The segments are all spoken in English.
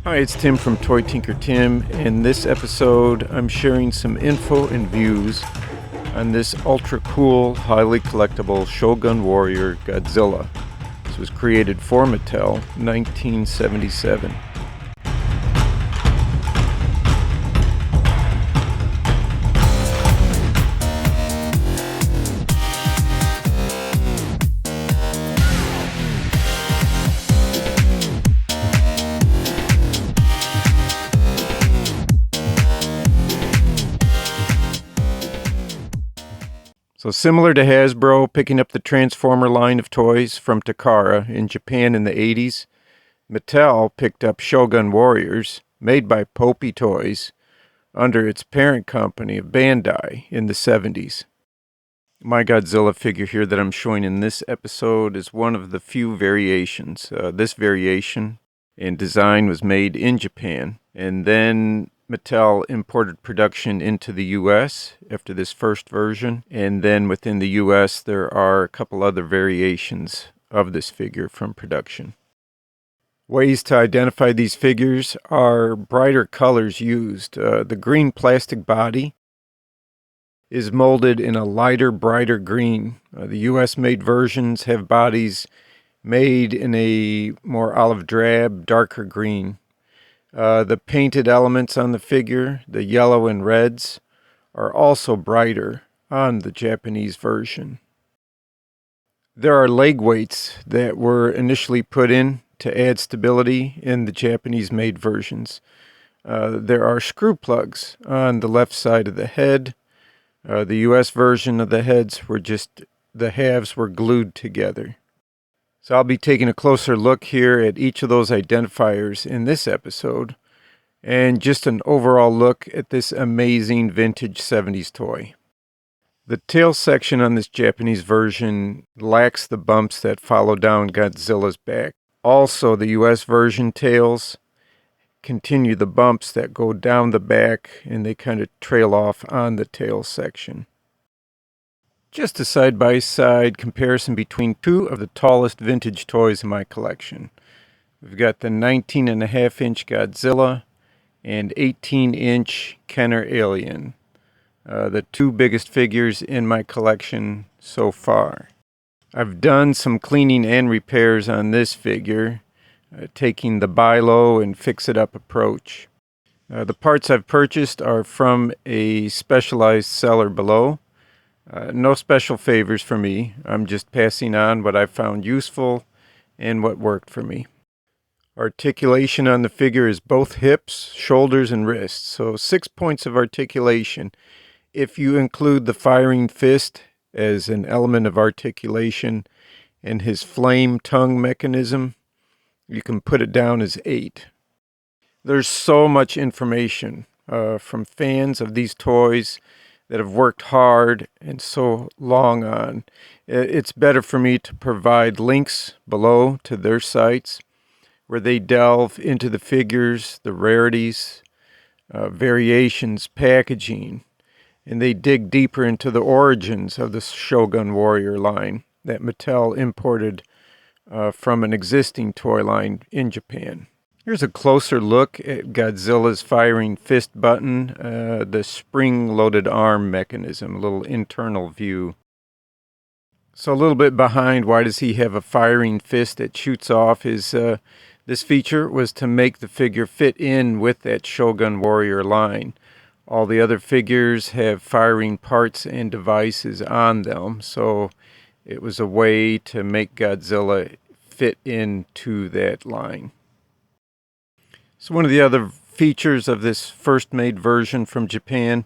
Hi, it's Tim from Toy Tinker Tim. In this episode, I'm sharing some info and views on this ultra cool, highly collectible Shogun Warrior Godzilla. This was created for Mattel in 1977. So similar to Hasbro picking up the Transformer line of toys from Takara in Japan in the 80s, Mattel picked up Shogun Warriors, made by Popey Toys, under its parent company of Bandai in the 70s. My Godzilla figure here that I'm showing in this episode is one of the few variations. This variation and design was made in Japan, and then Mattel imported production into the U.S. after this first version, and then within the U.S. there are a couple other variations of this figure from production. Ways to identify these figures are brighter colors used. The green plastic body is molded in a lighter, brighter green. The U.S.-made versions have bodies made in a more olive drab, darker green. The painted elements on the figure, the yellow and reds, are also brighter on the Japanese version. There are leg weights that were initially put in to add stability in the Japanese-made versions. There are screw plugs on the left side of the head. The U.S. version of the heads were the halves were glued together. So I'll be taking a closer look here at each of those identifiers in this episode, and just an overall look at this amazing vintage 70s toy. The tail section on this Japanese version lacks the bumps that follow down Godzilla's back. Also, the US version tails continue the bumps that go down the back, and they kind of trail off on the tail section. Just a side-by-side comparison between two of the tallest vintage toys in my collection. We've got the 19.5-inch Godzilla and 18-inch Kenner Alien, the two biggest figures in my collection so far. I've done some cleaning and repairs on this figure, taking the buy low and fix it up approach. The parts I've purchased are from a specialized seller below. No special favors for me. I'm just passing on what I found useful and what worked for me. Articulation on the figure is both hips, shoulders, and wrists. So 6 points of articulation. If you include the firing fist as an element of articulation and his flame tongue mechanism, you can put it down as 8. There's so much information from fans of these toys that have worked hard and so long on. It's better for me to provide links below to their sites where they delve into the figures, the rarities, variations, packaging, and they dig deeper into the origins of the Shogun Warrior line that Mattel imported from an existing toy line in Japan. Here's a closer look at Godzilla's firing fist button, the spring-loaded arm mechanism, a little internal view. So a little bit behind, why does he have a firing fist that shoots off? This feature was to make the figure fit in with that Shogun Warrior line. All the other figures have firing parts and devices on them, so it was a way to make Godzilla fit into that line. So one of the other features of this first made version from Japan,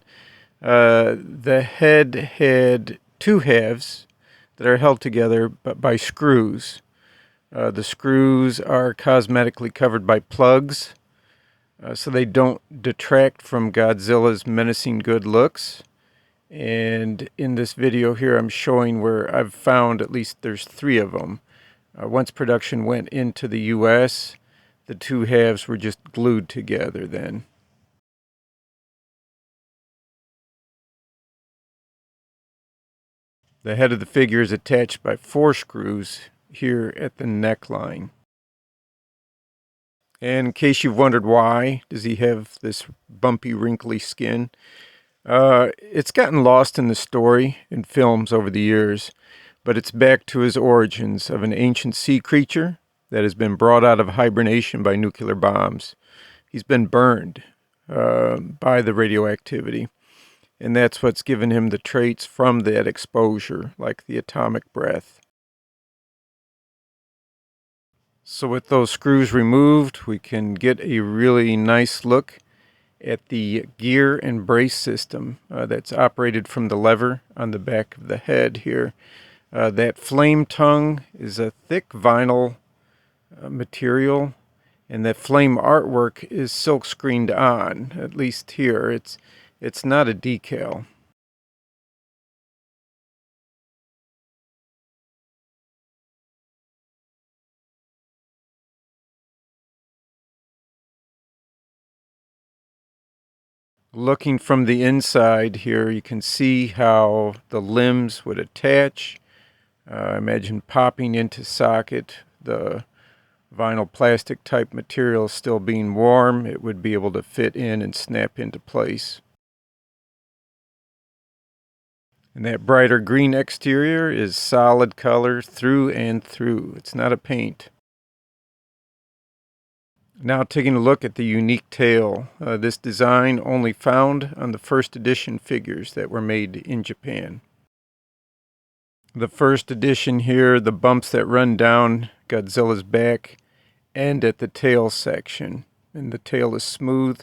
the head had two halves that are held together by screws. The screws are cosmetically covered by plugs, so they don't detract from Godzilla's menacing good looks. And in this video here, I'm showing where I've found at least there's 3 of them. Once production went into the U.S., the two halves were just glued together then. The head of the figure is attached by 4 screws here at the neckline. And in case you've wondered why does he have this bumpy, wrinkly skin, it's gotten lost in the story in films over the years, but it's back to his origins of an ancient sea creature that has been brought out of hibernation by nuclear bombs. He's been burned by the radioactivity, and that's what's given him the traits from that exposure, like the atomic breath. So with those screws removed, we can get a really nice look at the gear and brace system that's operated from the lever on the back of the head here. That flame tongue is a thick vinyl material, and that flame artwork is silk screened on, at least here. It's not a decal. Looking from the inside here, you can see how the limbs would attach. Imagine popping into socket. The vinyl plastic type material still being warm, it would be able to fit in and snap into place. And that brighter green exterior is solid color through and through. It's not a paint. Now taking a look at the unique tail. This design only found on the first edition figures that were made in Japan. The first edition here, the bumps that run down Godzilla's back end at the tail section, and the tail is smooth.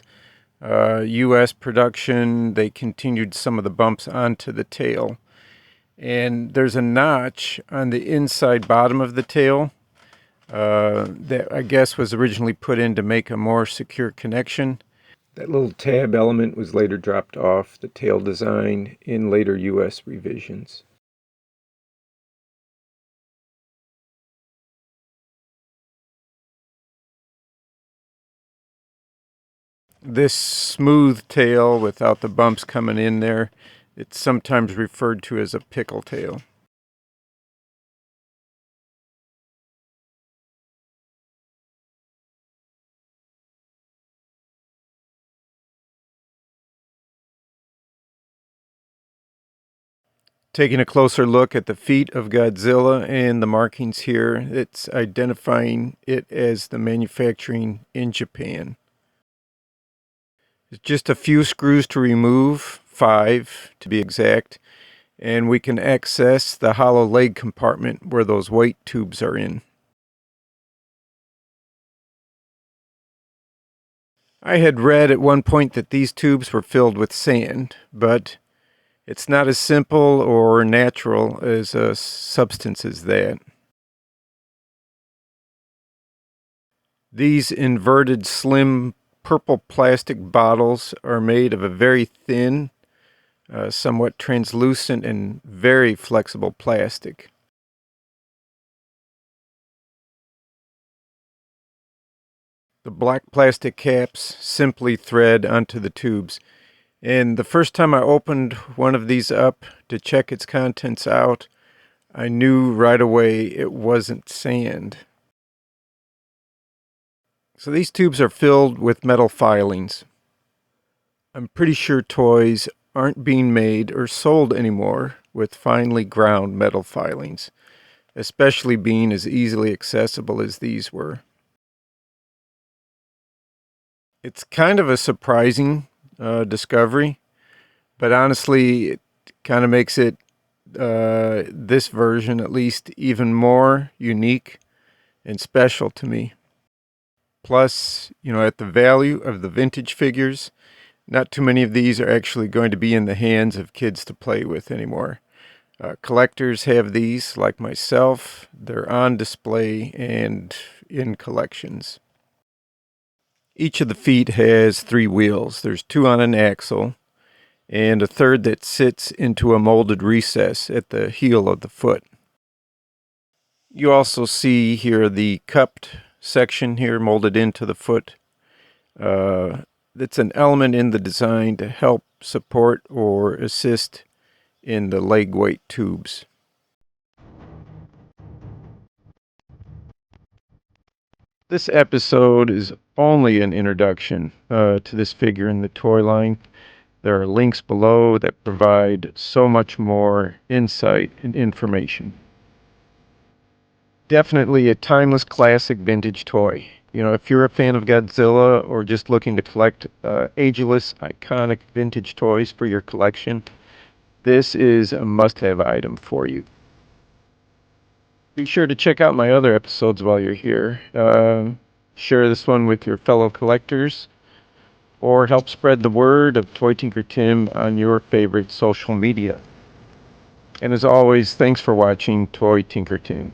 U.S. production, they continued some of the bumps onto the tail. And there's a notch on the inside bottom of the tail that I guess was originally put in to make a more secure connection. That little tab element was later dropped off the tail design in later U.S. revisions. This smooth tail without the bumps coming in there, it's sometimes referred to as a pickle tail. Taking a closer look at the feet of Godzilla and the markings here, it's identifying it as the manufacturing in Japan. It's just a few screws to remove, 5 to be exact, and we can access the hollow leg compartment where those weight tubes are in. I had read at one point that these tubes were filled with sand, but it's not as simple or natural as a substance as that. These inverted, slim, purple plastic bottles are made of a very thin, somewhat translucent, and very flexible plastic. The black plastic caps simply thread onto the tubes. And the first time I opened one of these up to check its contents out, I knew right away it wasn't sand. So these tubes are filled with metal filings. I'm pretty sure toys aren't being made or sold anymore with finely ground metal filings, especially being as easily accessible as these were. It's kind of a surprising discovery, but honestly, it kind of makes it, this version at least, even more unique and special to me. Plus, at the value of the vintage figures, not too many of these are actually going to be in the hands of kids to play with anymore. Collectors have these, like myself. They're on display and in collections. Each of the feet has 3 wheels. There's 2 on an axle, and a third that sits into a molded recess at the heel of the foot. You also see here the cupped section here molded into the foot. It's an element in the design to help support or assist in the leg weight tubes. This episode is only an introduction to this figure in the toy line. There are links below that provide so much more insight and information. Definitely a timeless classic vintage toy. If you're a fan of Godzilla or just looking to collect ageless, iconic vintage toys for your collection, this is a must-have item for you. Be sure to check out my other episodes while you're here. Share this one with your fellow collectors, or help spread the word of Toy Tinker Tim on your favorite social media. And as always, thanks for watching Toy Tinker Tim.